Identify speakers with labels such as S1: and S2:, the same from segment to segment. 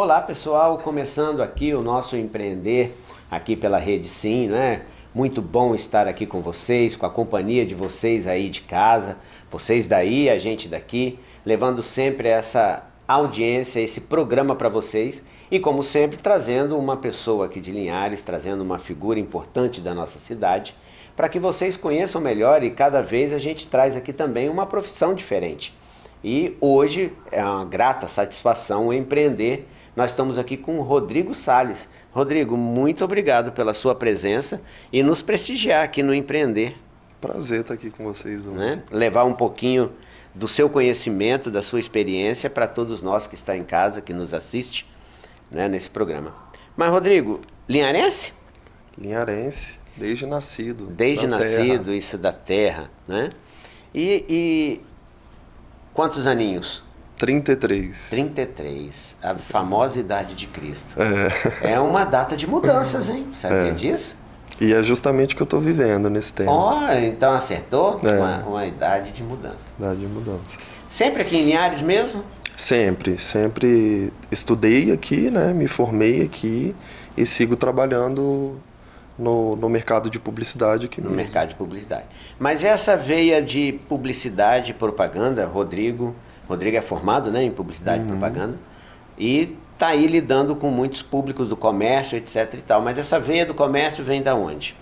S1: Olá pessoal, começando aqui o nosso Empreender aqui pela Rede Sim, né? Muito bom estar aqui com vocês, com a companhia de vocês aí de casa, vocês daí, a gente daqui, levando sempre essa audiência, esse programa para vocês e como sempre trazendo uma pessoa aqui de Linhares, trazendo uma figura importante da nossa cidade, para que vocês conheçam melhor e cada vez a gente traz aqui também uma profissão diferente. E hoje é uma grata satisfação empreender. Nós estamos aqui com o Rodrigo Salles. Rodrigo, muito obrigado pela sua presença e nos prestigiar aqui no Empreender.
S2: Prazer estar aqui com vocês hoje.
S1: Né? Levar um pouquinho do seu conhecimento, da sua experiência para todos nós que estão em casa, que nos assiste, né, nesse programa. Mas Rodrigo, linharense?
S2: Linharense, desde nascido.
S1: Desde nascido, terra. Isso da terra, né? E quantos aninhos?
S2: 33.
S1: 33, a famosa idade de Cristo. É uma data de mudanças, hein? Sabia disso?
S2: E é justamente o que eu estou vivendo nesse tempo.
S1: Então acertou? Uma idade de mudança.
S2: Idade de mudanças.
S1: Sempre aqui em Linhares mesmo?
S2: Sempre estudei aqui, né? Me formei aqui e sigo trabalhando no mercado de publicidade aqui mesmo.
S1: No mercado de publicidade. Mas essa veia de publicidade e propaganda, Rodrigo é formado, né, em publicidade e propaganda e está aí lidando com muitos públicos do comércio, etc e tal. Mas essa veia do comércio vem da onde?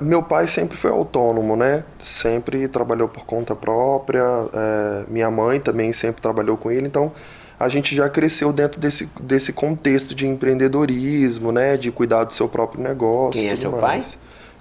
S2: Meu pai sempre foi autônomo, né? Sempre trabalhou por conta própria. Minha mãe também sempre trabalhou com ele. Então, a gente já cresceu dentro desse contexto de empreendedorismo, né? De cuidar do seu próprio negócio.
S1: Quem é seu pai?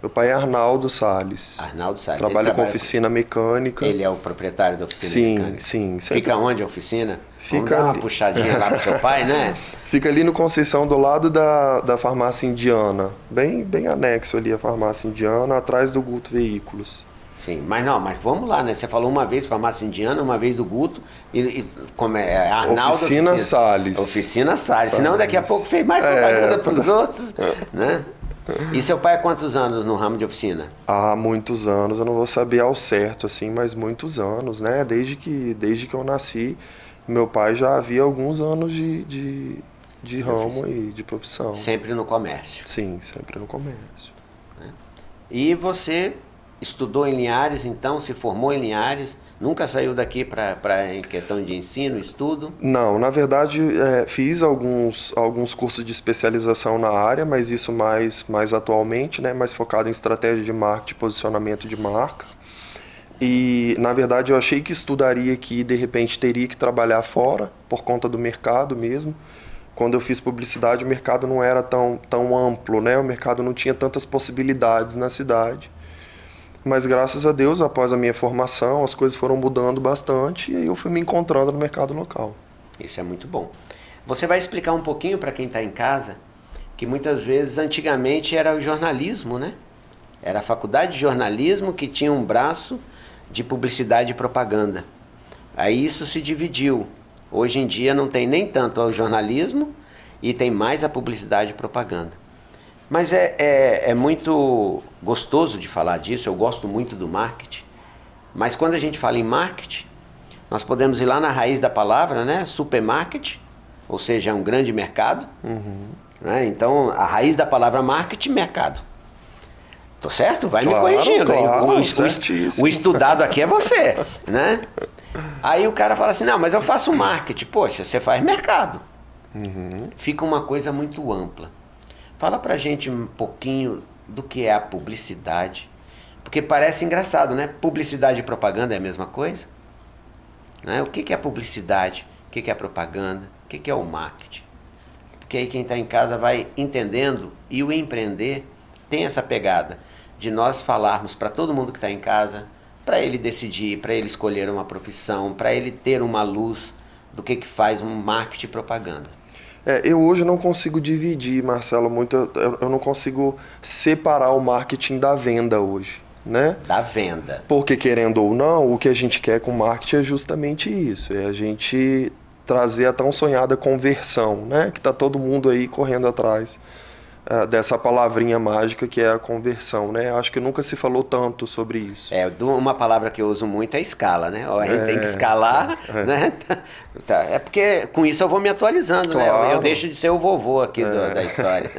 S2: Meu pai é Arnaldo Salles.
S1: Arnaldo Salles.
S2: Trabalha com oficina mecânica.
S1: Ele é o proprietário da oficina mecânica?
S2: Sim.
S1: Fica onde a oficina?
S2: Fica
S1: Vamos dar uma puxadinha lá pro seu pai, né?
S2: Fica ali no Conceição, do lado da farmácia indiana. Bem anexo ali a farmácia indiana, atrás do Guto Veículos.
S1: Sim, mas vamos lá, né? Você falou uma vez farmácia indiana, uma vez do Guto, como é Arnaldo...
S2: Oficina Salles.
S1: Oficina Salles. Senão daqui a pouco fez mais propaganda pros outros, né? E seu pai há quantos anos no ramo de oficina?
S2: Há muitos anos, eu não vou saber ao certo, assim, mas muitos anos, né? Desde que eu nasci, meu pai já havia alguns anos de ramo e de profissão.
S1: Sempre no comércio?
S2: Sim, sempre no comércio.
S1: E você estudou em Linhares, então, se formou em Linhares, nunca saiu daqui em questão de ensino, estudo?
S2: Não, na verdade fiz alguns cursos de especialização na área, mas isso mais atualmente, né, mais focado em estratégia de marketing e posicionamento de marca. E na verdade eu achei que estudaria aqui e de repente teria que trabalhar fora, por conta do mercado mesmo. Quando eu fiz publicidade o mercado não era tão amplo, né, o mercado não tinha tantas possibilidades na cidade. Mas graças a Deus, após a minha formação, as coisas foram mudando bastante e aí eu fui me encontrando no mercado local.
S1: Isso é muito bom. Você vai explicar um pouquinho para quem está em casa que muitas vezes, antigamente, era o jornalismo, né? Era a faculdade de jornalismo que tinha um braço de publicidade e propaganda. Aí isso se dividiu. Hoje em dia não tem nem tanto o jornalismo e tem mais a publicidade e propaganda. Mas é muito gostoso de falar disso, eu gosto muito do marketing. Mas quando a gente fala em marketing, nós podemos ir lá na raiz da palavra, né? Supermarket, ou seja, é um grande mercado. Né? Então, a raiz da palavra marketing, mercado. Tô certo? Vai me corrigindo.
S2: Claro,
S1: o estudado aqui é você, né? Aí o cara fala assim, não, mas eu faço marketing. Poxa, você faz mercado. Fica uma coisa muito ampla. Fala pra gente um pouquinho do que é a publicidade. Porque parece engraçado, né? Publicidade e propaganda é a mesma coisa? Né? O que é publicidade? O que é propaganda? O que é o marketing? Porque aí quem está em casa vai entendendo e o empreender tem essa pegada de nós falarmos para todo mundo que está em casa, para ele decidir, para ele escolher uma profissão, para ele ter uma luz do que faz um marketing e propaganda.
S2: Eu hoje não consigo dividir, Marcelo, muito. Eu não consigo separar o marketing da venda hoje, né?
S1: Da venda.
S2: Porque, querendo ou não, o que a gente quer com marketing é justamente isso. É a gente trazer a tão sonhada conversão, né? Que está todo mundo aí correndo atrás dessa palavrinha mágica que é a conversão, né? Acho que nunca se falou tanto sobre isso.
S1: Uma palavra que eu uso muito é escala, né? A gente tem que escalar, né? É porque com isso eu vou me atualizando,
S2: Claro.
S1: né? Eu deixo de ser o vovô aqui da história.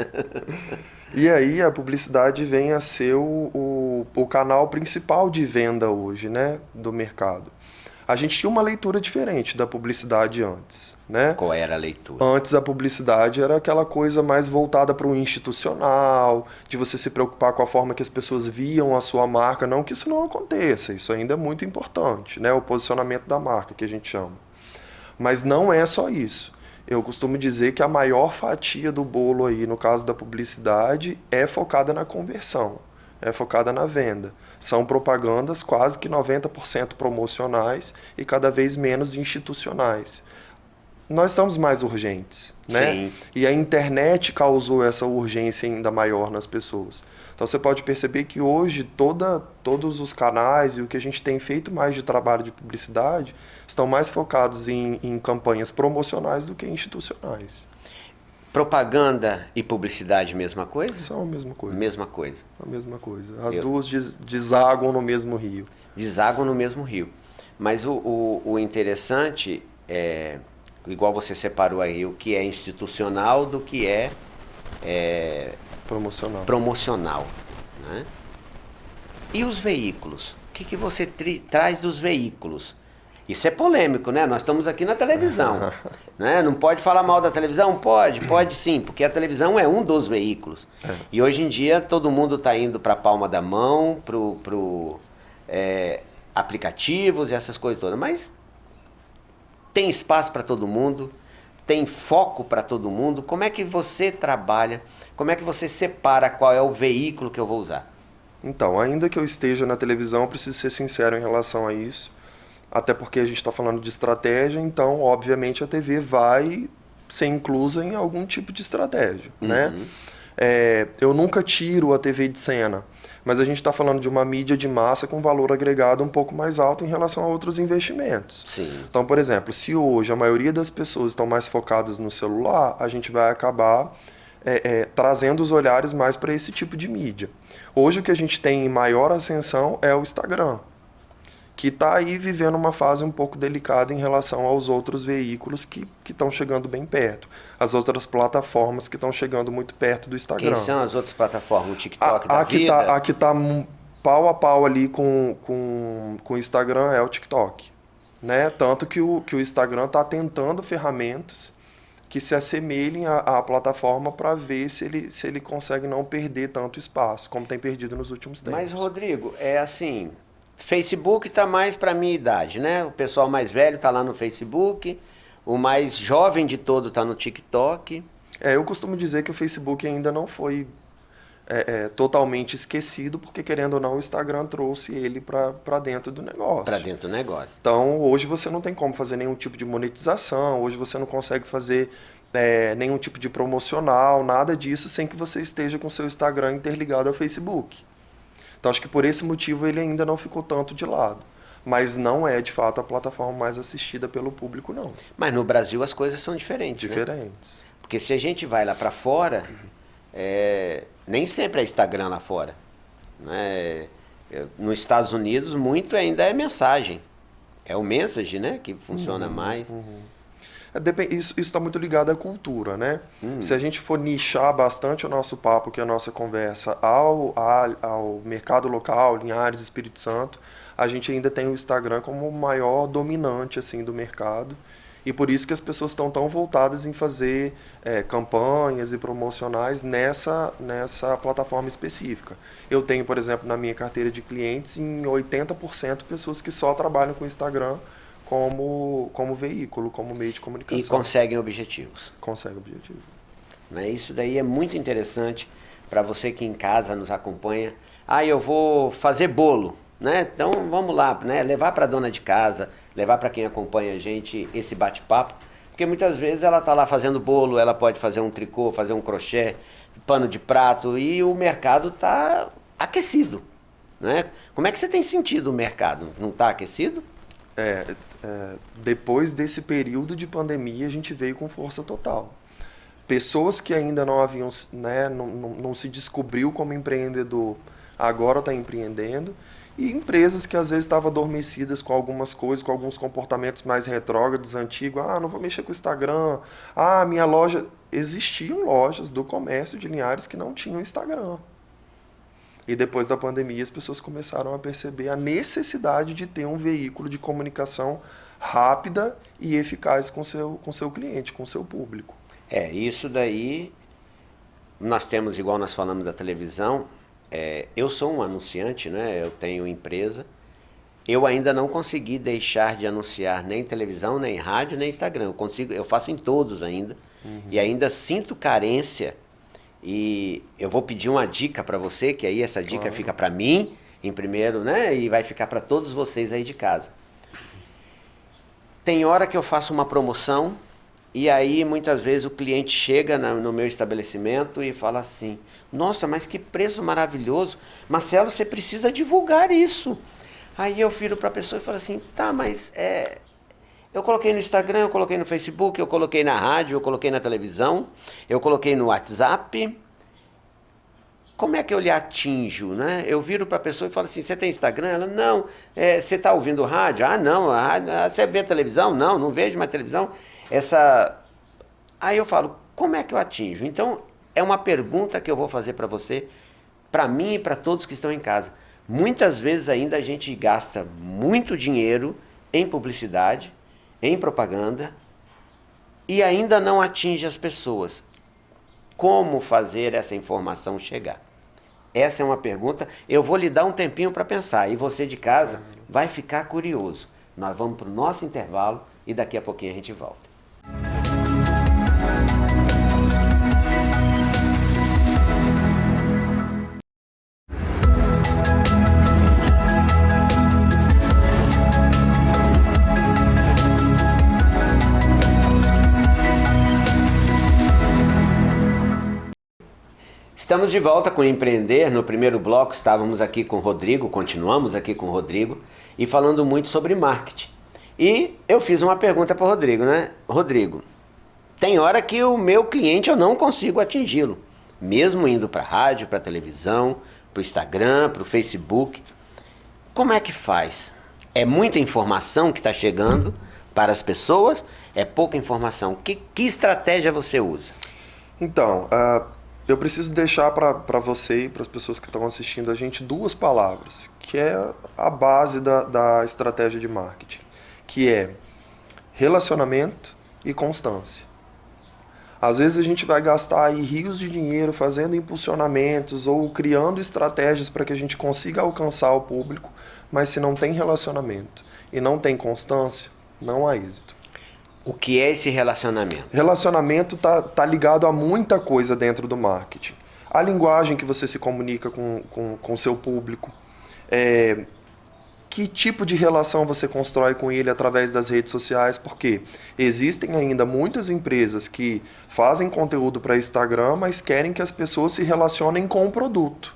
S2: E aí a publicidade vem a ser o canal principal de venda hoje, né? Do mercado. A gente tinha uma leitura diferente da publicidade antes, né?
S1: Qual era a leitura?
S2: Antes a publicidade era aquela coisa mais voltada para o institucional, de você se preocupar com a forma que as pessoas viam a sua marca. Não que isso não aconteça, isso ainda é muito importante, né? O posicionamento da marca, que a gente chama. Mas não é só isso. Eu costumo dizer que a maior fatia do bolo aí, no caso da publicidade, é focada na conversão, é focada na venda. São propagandas quase que 90% promocionais e cada vez menos institucionais. Nós estamos mais urgentes, né?
S1: Sim.
S2: E a internet causou essa urgência ainda maior nas pessoas. Então você pode perceber que hoje todos os canais e o que a gente tem feito mais de trabalho de publicidade estão mais focados em campanhas promocionais do que institucionais.
S1: Propaganda e publicidade, mesma coisa?
S2: São a mesma coisa.
S1: Mesma coisa.
S2: A mesma coisa. As duas desaguam no mesmo rio.
S1: Desaguam no mesmo rio. Mas o interessante é, igual você separou aí, o que é institucional do que é promocional, né? E os veículos? O que você traz dos veículos? Isso é polêmico, né? Nós estamos aqui na televisão, né? Não pode falar mal da televisão? Pode sim, porque a televisão é um dos veículos. E hoje em dia todo mundo está indo para a palma da mão, aplicativos e essas coisas todas. Mas tem espaço para todo mundo, tem foco para todo mundo. Como é que você trabalha? Como é que você separa qual é o veículo que eu vou usar?
S2: Então, ainda que eu esteja na televisão, eu preciso ser sincero em relação a isso. Até porque a gente está falando de estratégia, então, obviamente, a TV vai ser inclusa em algum tipo de estratégia, né? Eu nunca tiro a TV de cena, mas a gente está falando de uma mídia de massa com valor agregado um pouco mais alto em relação a outros investimentos.
S1: Sim.
S2: Então, por exemplo, se hoje a maioria das pessoas estão mais focadas no celular, a gente vai acabar trazendo os olhares mais para esse tipo de mídia. Hoje o que a gente tem em maior ascensão é o Instagram, que está aí vivendo uma fase um pouco delicada em relação aos outros veículos que estão chegando bem perto. As outras plataformas que estão chegando muito perto do Instagram.
S1: Quem são as outras plataformas? O TikTok da vida?
S2: A que está pau a pau ali com o Instagram é o TikTok, né? Tanto que o Instagram está tentando ferramentas que se assemelhem à plataforma para ver se ele consegue não perder tanto espaço, como tem perdido nos últimos tempos.
S1: Mas, Rodrigo, é assim... Facebook está mais para a minha idade, né? O pessoal mais velho está lá no Facebook, o mais jovem de todo está no TikTok.
S2: Eu costumo dizer que o Facebook ainda não foi totalmente esquecido, porque querendo ou não, o Instagram trouxe ele para dentro do negócio.
S1: Para dentro do negócio.
S2: Então, hoje você não tem como fazer nenhum tipo de monetização, hoje você não consegue fazer nenhum tipo de promocional, nada disso, sem que você esteja com o seu Instagram interligado ao Facebook. Então, acho que por esse motivo ele ainda não ficou tanto de lado. Mas não é, de fato, a plataforma mais assistida pelo público, não.
S1: Mas no Brasil as coisas são diferentes,
S2: Diferentes.
S1: Né? Porque se a gente vai lá para fora, nem sempre é Instagram lá fora. Né? Nos Estados Unidos, muito ainda é mensagem. É o Message, né, que funciona mais.
S2: Isso está muito ligado à cultura, né? Se a gente for nichar bastante o nosso papo, que é a nossa conversa, ao mercado local, Linhares, Espírito Santo, a gente ainda tem o Instagram como o maior dominante assim, do mercado. E por isso que as pessoas estão tão voltadas em fazer campanhas e promocionais nessa plataforma específica. Eu tenho, por exemplo, na minha carteira de clientes, em 80% pessoas que só trabalham com o Instagram como veículo, como meio de comunicação.
S1: E conseguem objetivos.
S2: Conseguem objetivos.
S1: Né? Isso daí é muito interessante para você que em casa nos acompanha. Eu vou fazer bolo, né? Então vamos lá, né? Levar para a dona de casa, levar para quem acompanha a gente esse bate-papo, porque muitas vezes ela está lá fazendo bolo, ela pode fazer um tricô, fazer um crochê, pano de prato, e o mercado está aquecido. Né? Como é que você tem sentido o mercado? Não está aquecido?
S2: Depois desse período de pandemia, a gente veio com força total. pessoas que ainda não haviam, né, não se descobriu como empreendedor, agora está empreendendo, e empresas que às vezes estavam adormecidas com algumas coisas, com alguns comportamentos mais retrógrados, antigos. Ah, não vou mexer com o Instagram. Ah, minha loja... Existiam lojas do comércio de Linhares que não tinham Instagram. E depois da pandemia as pessoas começaram a perceber a necessidade de ter um veículo de comunicação rápida e eficaz com seu cliente, com seu público.
S1: Isso daí, nós temos, igual nós falamos da televisão, eu sou um anunciante, né? Eu tenho empresa, eu ainda não consegui deixar de anunciar nem televisão, nem rádio, nem Instagram. Eu faço em todos ainda, e ainda sinto carência. E eu vou pedir uma dica para você, que aí essa dica fica para mim, em primeiro, né? E vai ficar para todos vocês aí de casa. Tem hora que eu faço uma promoção, e aí muitas vezes o cliente chega no meu estabelecimento e fala assim: nossa, mas que preço maravilhoso, Marcelo, você precisa divulgar isso. Aí eu viro para a pessoa e falo assim: tá, mas eu coloquei no Instagram, eu coloquei no Facebook, eu coloquei na rádio, eu coloquei na televisão, eu coloquei no WhatsApp. Como é que eu lhe atinjo, né? Eu viro para a pessoa e falo assim: você tem Instagram? Ela: não. Você está ouvindo rádio? Ah, não. Você vê televisão? Não, não vejo mais televisão. Aí eu falo: como é que eu atinjo? Então, é uma pergunta que eu vou fazer para você, para mim e para todos que estão em casa. Muitas vezes ainda a gente gasta muito dinheiro em publicidade, em propaganda, e ainda não atinge as pessoas. Como fazer essa informação chegar? Essa é uma pergunta. Eu vou lhe dar um tempinho para pensar, e você de casa vai ficar curioso. Nós vamos para o nosso intervalo e daqui a pouquinho a gente volta. Estamos de volta com Empreender. No primeiro bloco estávamos aqui com o Rodrigo, continuamos aqui com o Rodrigo, e falando muito sobre marketing. E eu fiz uma pergunta para o Rodrigo, né? Rodrigo, tem hora que o meu cliente eu não consigo atingi-lo, mesmo indo para a rádio, para a televisão, para o Instagram, para o Facebook. Como é que faz? É muita informação que está chegando para as pessoas? É pouca informação? Que estratégia você usa?
S2: Então, eu preciso deixar para você e para as pessoas que estão assistindo a gente duas palavras, que é a base da estratégia de marketing, que é relacionamento e constância. Às vezes a gente vai gastar aí rios de dinheiro fazendo impulsionamentos ou criando estratégias para que a gente consiga alcançar o público, mas se não tem relacionamento e não tem constância, não há êxito.
S1: O que é esse relacionamento?
S2: Relacionamento tá ligado a muita coisa dentro do marketing. A linguagem que você se comunica com o seu público. Que tipo de relação você constrói com ele através das redes sociais, porque existem ainda muitas empresas que fazem conteúdo para Instagram, mas querem que as pessoas se relacionem com o produto.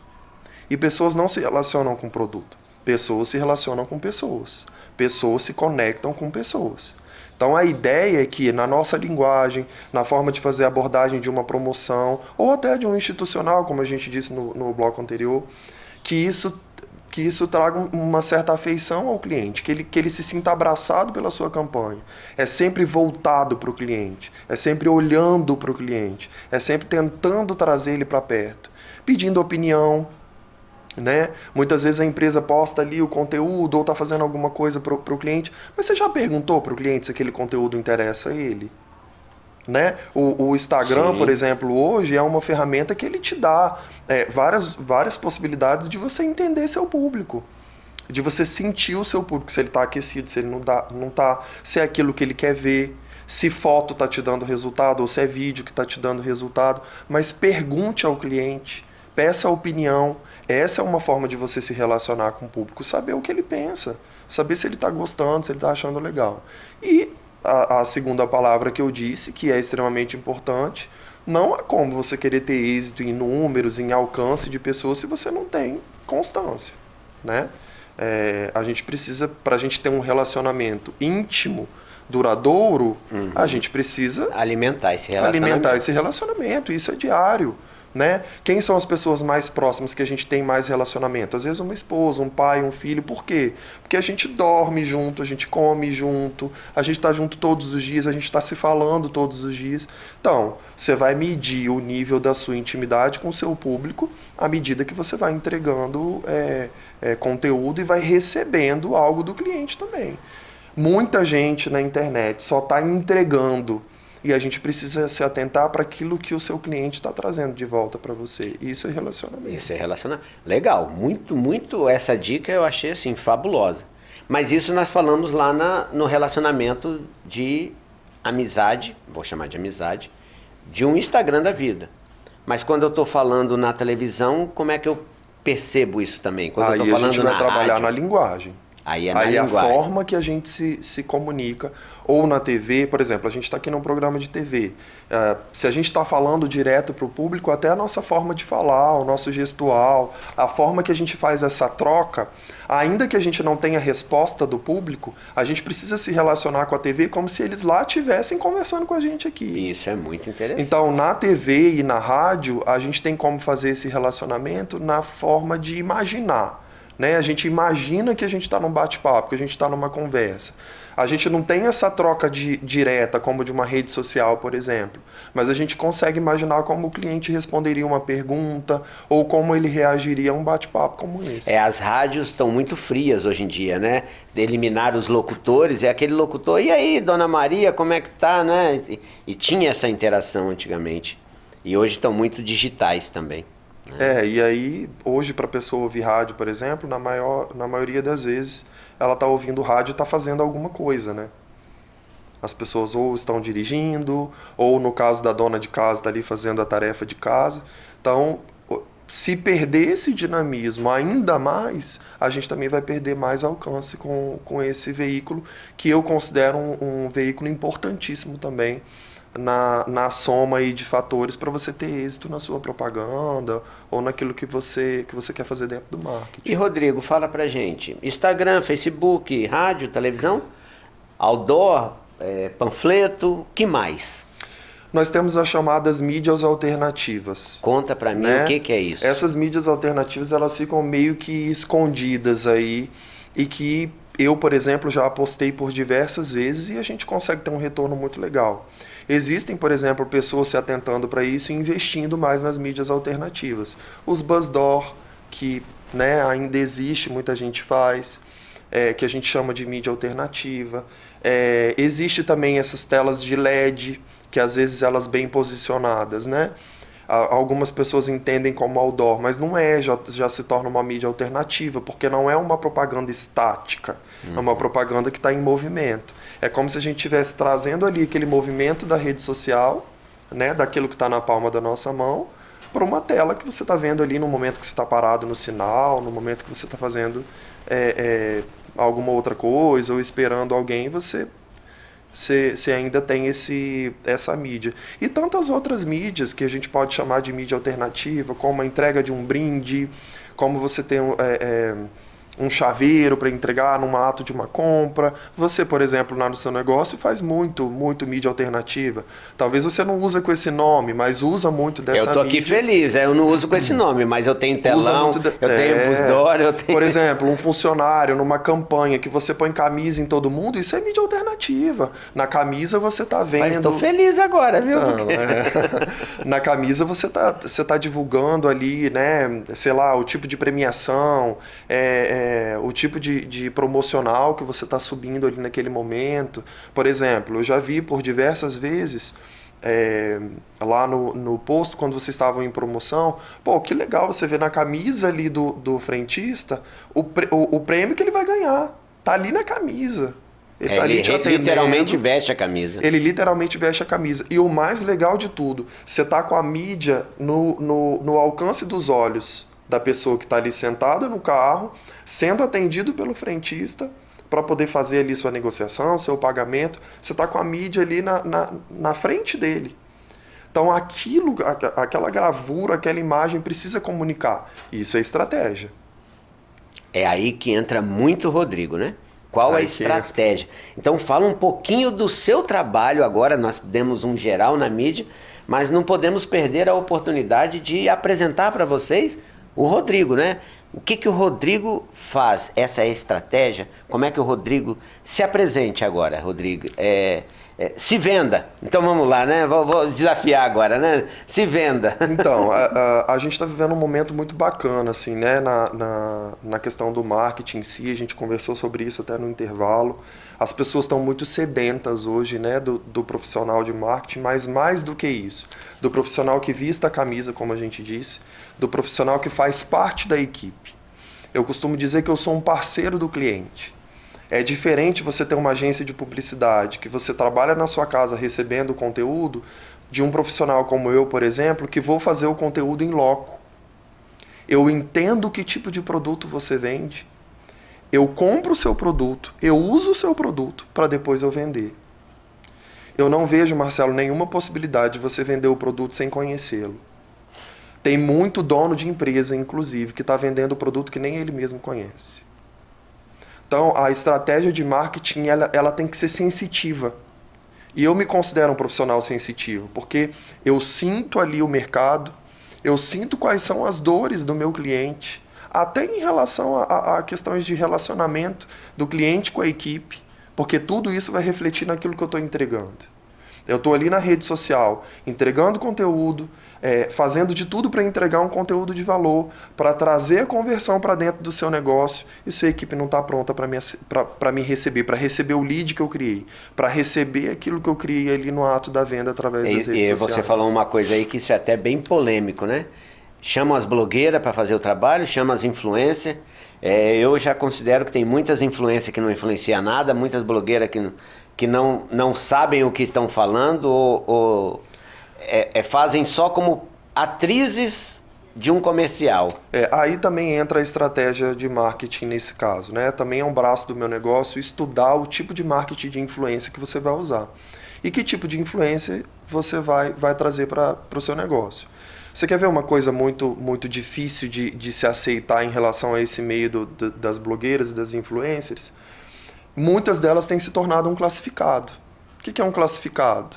S2: E pessoas não se relacionam com o produto. Pessoas se relacionam com pessoas. Pessoas se conectam com pessoas. Então a ideia é que na nossa linguagem, na forma de fazer a abordagem de uma promoção, ou até de um institucional, como a gente disse no bloco anterior, que isso traga uma certa afeição ao cliente, que ele se sinta abraçado pela sua campanha. É sempre voltado para o cliente, é sempre olhando para o cliente, é sempre tentando trazer ele para perto, pedindo opinião, né? Muitas vezes a empresa posta ali o conteúdo ou está fazendo alguma coisa para o cliente, mas você já perguntou para o cliente se aquele conteúdo interessa a ele? Né? O Instagram, sim, por exemplo, hoje é uma ferramenta que ele te dá várias possibilidades de você entender seu público, de você sentir o seu público, se ele está aquecido, se ele não está, se é aquilo que ele quer ver, se foto está te dando resultado ou se é vídeo que está te dando resultado, mas pergunte ao cliente, peça opinião. Essa é uma forma de você se relacionar com o público, saber o que ele pensa, saber se ele está gostando, se ele está achando legal. E a segunda palavra que eu disse, que é extremamente importante, não há como você querer ter êxito em números, em alcance de pessoas, se você não tem constância, né? A gente precisa, para a gente ter um relacionamento íntimo, duradouro, a gente precisa
S1: alimentar esse
S2: relacionamento. Isso é diário. Né? Quem são as pessoas mais próximas que a gente tem mais relacionamento? Às vezes uma esposa, um pai, um filho. Por quê? Porque a gente dorme junto, a gente come junto, a gente está junto todos os dias, a gente está se falando todos os dias. Então, você vai medir o nível da sua intimidade com o seu público à medida que você vai entregando conteúdo e vai recebendo algo do cliente também. Muita gente na internet só está entregando. E a gente precisa se atentar para aquilo que o seu cliente está trazendo de volta para você. Isso é relacionamento.
S1: Isso é relacionamento. Legal. Muito essa dica eu achei assim fabulosa. Mas isso nós falamos lá no relacionamento de amizade, vou chamar de amizade, de um Instagram da vida. Mas quando eu estou falando na televisão, como é que eu percebo isso também? Quando eu tô falando
S2: a gente vai
S1: na
S2: trabalhar
S1: rádio,
S2: na linguagem.
S1: Aí é
S2: a forma que a gente se comunica. Ou na TV, por exemplo, a gente está aqui num programa de TV. Se a gente está falando direto para o público, até a nossa forma de falar, o nosso gestual, a forma que a gente faz essa troca, ainda que a gente não tenha resposta do público, a gente precisa se relacionar com a TV como se eles lá estivessem conversando com a gente aqui.
S1: Isso é muito interessante.
S2: Então, na TV e na rádio, a gente tem como fazer esse relacionamento na forma de imaginar. Né? A gente imagina que a gente está num bate-papo, que a gente está numa conversa. A gente não tem essa troca direta como de uma rede social, por exemplo, mas a gente consegue imaginar como o cliente responderia uma pergunta ou como ele reagiria a um bate-papo como esse.
S1: As rádios estão muito frias hoje em dia, né? Eliminar os locutores, aquele locutor, e aí, Dona Maria, como é que tá, né? E tinha essa interação antigamente. E hoje estão muito digitais também.
S2: E aí, hoje, para a pessoa ouvir rádio, por exemplo, na maioria das vezes, ela está ouvindo rádio e está fazendo alguma coisa, né? As pessoas ou estão dirigindo, ou no caso da dona de casa, está ali fazendo a tarefa de casa. Então, se perder esse dinamismo ainda mais, a gente também vai perder mais alcance com esse veículo, que eu considero um veículo importantíssimo também, na soma aí de fatores para você ter êxito na sua propaganda ou naquilo que você quer fazer dentro do marketing.
S1: E Rodrigo, fala pra gente, Instagram, Facebook, rádio, televisão, outdoor, panfleto, que mais?
S2: Nós temos as chamadas mídias alternativas.
S1: Conta pra mim,
S2: né?
S1: O que é isso?
S2: Essas mídias alternativas, elas ficam meio que escondidas aí e que eu, por exemplo, já apostei por diversas vezes e a gente consegue ter um retorno muito legal. Existem, por exemplo, pessoas se atentando para isso e investindo mais nas mídias alternativas. Os Buzzdoor, que ainda existe, muita gente faz, que a gente chama de mídia alternativa. Existe também essas telas de LED, que às vezes elas bem posicionadas, né? Algumas pessoas entendem como outdoor, mas não já se torna uma mídia alternativa, porque não é uma propaganda estática, é uma propaganda que está em movimento. É como se a gente estivesse trazendo ali aquele movimento da rede social, né, daquilo que está na palma da nossa mão, para uma tela que você está vendo ali no momento que você está parado no sinal, no momento que você está fazendo alguma outra coisa, ou esperando alguém, você ainda tem essa mídia. E tantas outras mídias que a gente pode chamar de mídia alternativa, como a entrega de um brinde, como você tem um chaveiro para entregar num ato de uma compra. Você, por exemplo, lá no seu negócio faz muito mídia alternativa. Talvez você não use com esse nome, mas usa muito dessa mídia.
S1: Eu tô aqui feliz, eu não uso com esse nome, mas eu tenho telão, eu tenho Buzzdoor, eu tenho...
S2: Por exemplo, um funcionário numa campanha que você põe camisa em todo mundo, isso é mídia alternativa. Na camisa você tá vendo...
S1: Mas tô feliz agora, viu?
S2: Então, Na camisa você tá divulgando ali, né, sei lá, o tipo de premiação, o tipo de promocional que você está subindo ali naquele momento. Por exemplo, eu já vi por diversas vezes lá no posto, quando vocês estavam em promoção, que legal você ver na camisa ali do frentista o prêmio que ele vai ganhar. Tá ali na camisa. Ele tá ali te atendendo.
S1: Literalmente veste a camisa.
S2: Ele literalmente veste a camisa. E o mais legal de tudo, você tá com a mídia no alcance dos olhos da pessoa que está ali sentada no carro, sendo atendido pelo frentista para poder fazer ali sua negociação, seu pagamento. Você está com a mídia ali na frente dele. Então aquela gravura, aquela imagem precisa comunicar. Isso é estratégia.
S1: É aí que entra muito o Rodrigo, né? Qual a estratégia? Então fala um pouquinho do seu trabalho agora, nós demos um geral na mídia, mas não podemos perder a oportunidade de apresentar para vocês o Rodrigo, né? O que o Rodrigo faz? Essa é a estratégia? Como é que o Rodrigo se apresente agora, Rodrigo? Se venda. Então vamos lá, né? Vou desafiar agora, né? Se venda.
S2: Então, a gente está vivendo um momento muito bacana, assim, né? Na questão do marketing em si, a gente conversou sobre isso até no intervalo. As pessoas estão muito sedentas hoje, né? Do profissional de marketing, mas mais do que isso, do profissional que vista a camisa, como a gente disse, do profissional que faz parte da equipe. Eu costumo dizer que eu sou um parceiro do cliente. É diferente você ter uma agência de publicidade, que você trabalha na sua casa recebendo o conteúdo, de um profissional como eu, por exemplo, que vou fazer o conteúdo em loco. Eu entendo que tipo de produto você vende, eu compro o seu produto, eu uso o seu produto para depois eu vender. Eu não vejo, Marcelo, nenhuma possibilidade de você vender o produto sem conhecê-lo. Tem muito dono de empresa, inclusive, que está vendendo o produto que nem ele mesmo conhece. Então, a estratégia de marketing ela tem que ser sensitiva. E eu me considero um profissional sensitivo, porque eu sinto ali o mercado, eu sinto quais são as dores do meu cliente, até em relação a questões de relacionamento do cliente com a equipe, porque tudo isso vai refletir naquilo que eu estou entregando. Eu estou ali na rede social, entregando conteúdo, fazendo de tudo para entregar um conteúdo de valor, para trazer a conversão para dentro do seu negócio, e sua equipe não está pronta para me receber, para receber o lead que eu criei, para receber aquilo que eu criei ali no ato da venda através das redes sociais.
S1: E você falou uma coisa aí que isso é até bem polêmico, né? Chamam as blogueiras para fazer o trabalho, chamam as influencers. Eu já considero que tem muitas influências que não influenciam nada, muitas blogueiras que não sabem o que estão falando ou fazem só como atrizes de um comercial.
S2: Aí também entra a estratégia de marketing nesse caso, né? Também é um braço do meu negócio estudar o tipo de marketing de influência que você vai usar. E que tipo de influência você vai trazer para o seu negócio. Você quer ver uma coisa muito, muito difícil de se aceitar em relação a esse meio das blogueiras e das influencers? Muitas delas têm se tornado um classificado. O que é um classificado?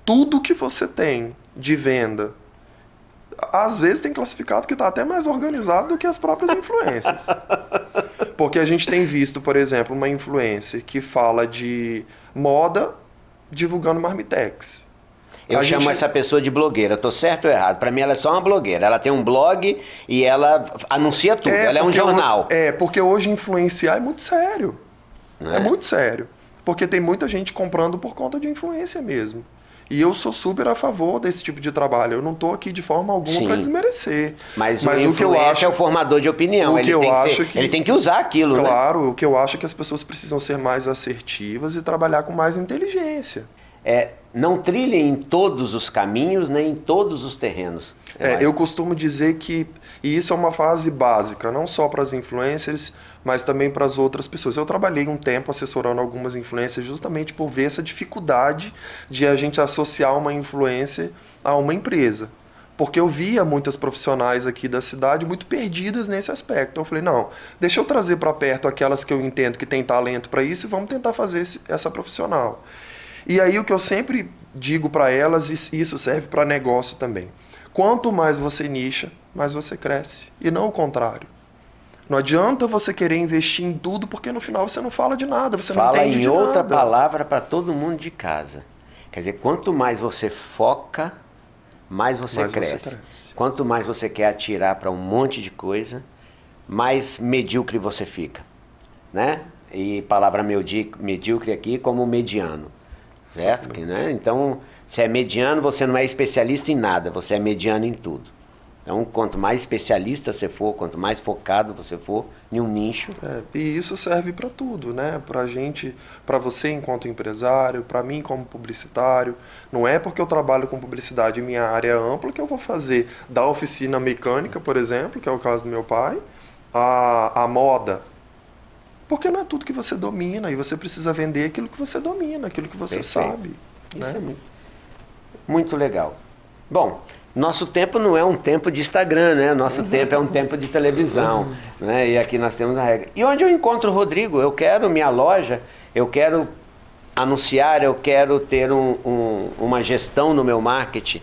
S2: Tudo que você tem de venda, às vezes tem classificado que está até mais organizado do que as próprias influencers. Porque a gente tem visto, por exemplo, uma influencer que fala de moda divulgando marmitex.
S1: Eu chamo essa pessoa de blogueira, tô certo ou errado? Para mim ela é só uma blogueira, ela tem um blog e ela anuncia tudo, ela é um jornal.
S2: Porque hoje influenciar é muito sério. É muito sério. Porque tem muita gente comprando por conta de influência mesmo. E eu sou super a favor desse tipo de trabalho. Eu não estou aqui de forma alguma para desmerecer.
S1: Mas o que eu acho é o formador de opinião. Ele tem que usar aquilo,
S2: claro,
S1: né?
S2: O que eu acho é que as pessoas precisam ser mais assertivas e trabalhar com mais inteligência.
S1: Não trilhem em todos os caminhos, nem em todos os terrenos.
S2: Eu costumo dizer que, e isso é uma fase básica, não só para as influencers, mas também para as outras pessoas. Eu trabalhei um tempo assessorando algumas influencers justamente por ver essa dificuldade de a gente associar uma influencer a uma empresa. Porque eu via muitas profissionais aqui da cidade muito perdidas nesse aspecto. Então eu falei, não, deixa eu trazer para perto aquelas que eu entendo que tem talento para isso e vamos tentar fazer essa profissional. E aí o que eu sempre digo para elas, e isso serve para negócio também. Quanto mais você nicha, mais você cresce. E não o contrário. Não adianta você querer investir em tudo, porque no final você não fala de nada, você não entende de nada.
S1: Fala em outra palavra para todo mundo de casa. Quer dizer, quanto mais você foca, mais você cresce. Quanto mais você quer atirar para um monte de coisa, mais medíocre você fica. Né? E palavra medíocre aqui como mediano. Certo? Né? Então, se é mediano, você não é especialista em nada, você é mediano em tudo. Então, quanto mais especialista você for, quanto mais focado você for em um nicho...
S2: E isso serve para tudo, né? Pra gente, para você enquanto empresário, para mim como publicitário. Não é porque eu trabalho com publicidade e minha área é ampla que eu vou fazer da oficina mecânica, por exemplo, que é o caso do meu pai, a moda. Porque não é tudo que você domina, e você precisa vender aquilo que você domina, aquilo que você sabe.
S1: Isso é muito legal. Bom, Nosso tempo não é um tempo de Instagram, né? Nosso tempo é um tempo de televisão, né? E aqui nós temos a regra. E onde eu encontro o Rodrigo? Eu quero minha loja, eu quero anunciar, eu quero ter uma gestão no meu marketing,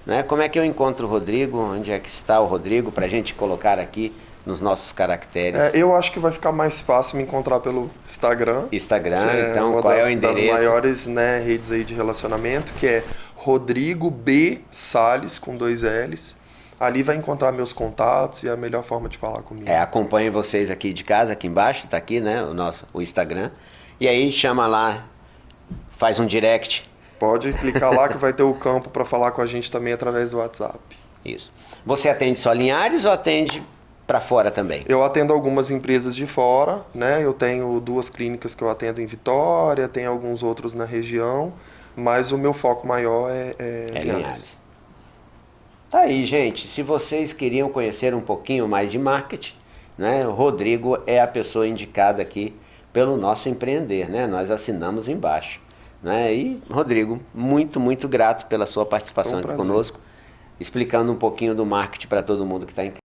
S1: né? Como é que eu encontro o Rodrigo? Onde é que está o Rodrigo? Para a gente colocar aqui nos nossos caracteres.
S2: Eu acho que vai ficar mais fácil me encontrar pelo Instagram.
S1: Instagram, então qual é o endereço?
S2: Das maiores, né, redes aí de relacionamento, que é Rodrigo B. Salles, com 2 L's. Ali vai encontrar meus contatos e a melhor forma de falar comigo.
S1: Acompanhe vocês aqui de casa, aqui embaixo, tá aqui, né, o Instagram. E aí chama lá, faz um direct.
S2: Pode clicar lá que vai ter o campo para falar com a gente também através do WhatsApp.
S1: Isso. Você atende só Linhares ou atende para fora também?
S2: Eu atendo algumas empresas de fora, né? Eu tenho 2 clínicas que eu atendo em Vitória, tem alguns outros na região, mas o meu foco maior é Linhares.
S1: Tá aí, gente. Se vocês queriam conhecer um pouquinho mais de marketing, né? O Rodrigo é a pessoa indicada aqui pelo nosso empreender, né? Nós assinamos embaixo, né? E Rodrigo, muito, muito grato pela sua participação aqui conosco, explicando um pouquinho do marketing para todo mundo que está em casa.